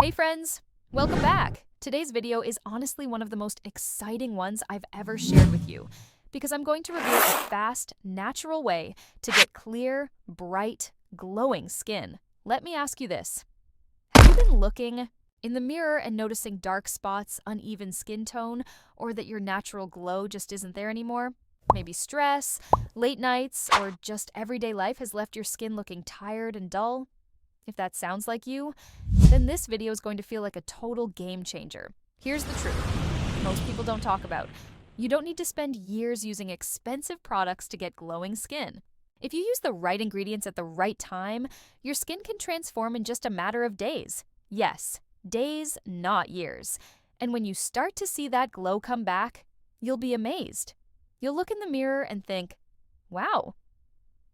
Hey friends, welcome back. Today's video is honestly one of the most exciting ones I've ever shared with you because I'm going to reveal a fast, natural way to get clear, bright, glowing skin. Let me ask you this. Have you been looking in the mirror and noticing dark spots, uneven skin tone, or that your natural glow just isn't there anymore? Maybe stress, late nights, or just everyday life has left your skin looking tired and dull? If that sounds like you, then this video is going to feel like a total game changer. Here's the truth most people don't talk about. You don't need to spend years using expensive products to get glowing skin. If you use the right ingredients at the right time, your skin can transform in just a matter of days. Yes, days, not years. And when you start to see that glow come back, you'll be amazed. You'll look in the mirror and think, wow,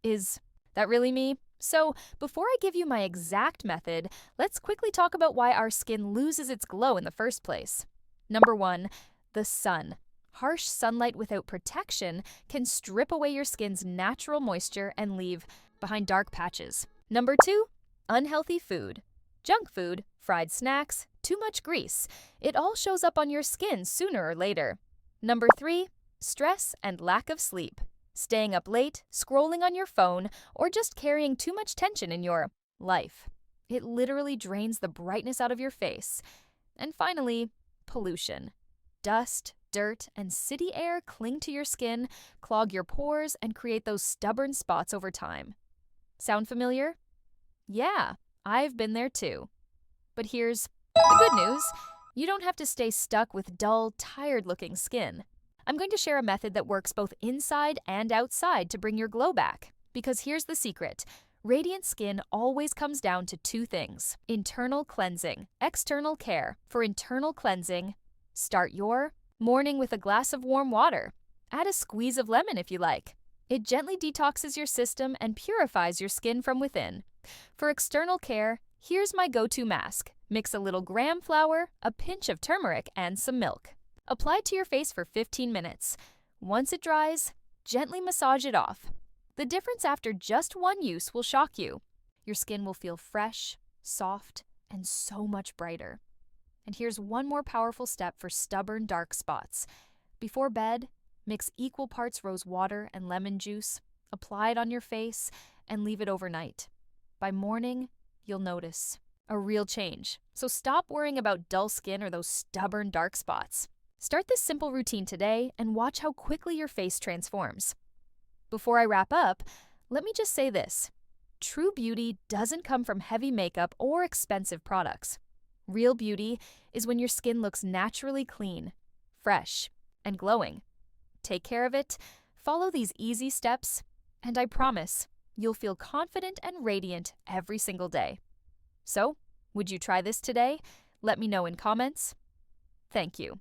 is that really me? So, before I give you my exact method, let's quickly talk about why our skin loses its glow in the first place. Number 1, the sun. Harsh sunlight without protection can strip away your skin's natural moisture and leave behind dark patches. Number 2, unhealthy food. Junk food, fried snacks, too much grease. It all shows up on your skin sooner or later. Number 3, stress and lack of sleep. Staying up late, scrolling on your phone, or just carrying too much tension in your life. It literally drains the brightness out of your face. And finally, pollution. Dust, dirt, and city air cling to your skin, clog your pores, and create those stubborn spots over time. Sound familiar? Yeah, I've been there too. But here's the good news. You don't have to stay stuck with dull, tired-looking skin. I'm going to share a method that works both inside and outside to bring your glow back. Because here's the secret. Radiant skin always comes down to 2 things: internal cleansing, external care. For internal cleansing, start your morning with a glass of warm water. Add a squeeze of lemon if you like. It gently detoxes your system and purifies your skin from within. For external care, here's my go-to mask. Mix a little graham flour, a pinch of turmeric, and some milk. Apply it to your face for 15 minutes. Once it dries, gently massage it off. The difference after just one use will shock you. Your skin will feel fresh, soft, and so much brighter. And here's one more powerful step for stubborn dark spots. Before bed, mix equal parts rose water and lemon juice, apply it on your face, and leave it overnight. By morning, you'll notice a real change. So stop worrying about dull skin or those stubborn dark spots. Start this simple routine today and watch how quickly your face transforms. Before I wrap up, let me just say this. True beauty doesn't come from heavy makeup or expensive products. Real beauty is when your skin looks naturally clean, fresh, and glowing. Take care of it, follow these easy steps, and I promise you'll feel confident and radiant every single day. So, would you try this today? Let me know in comments. Thank you.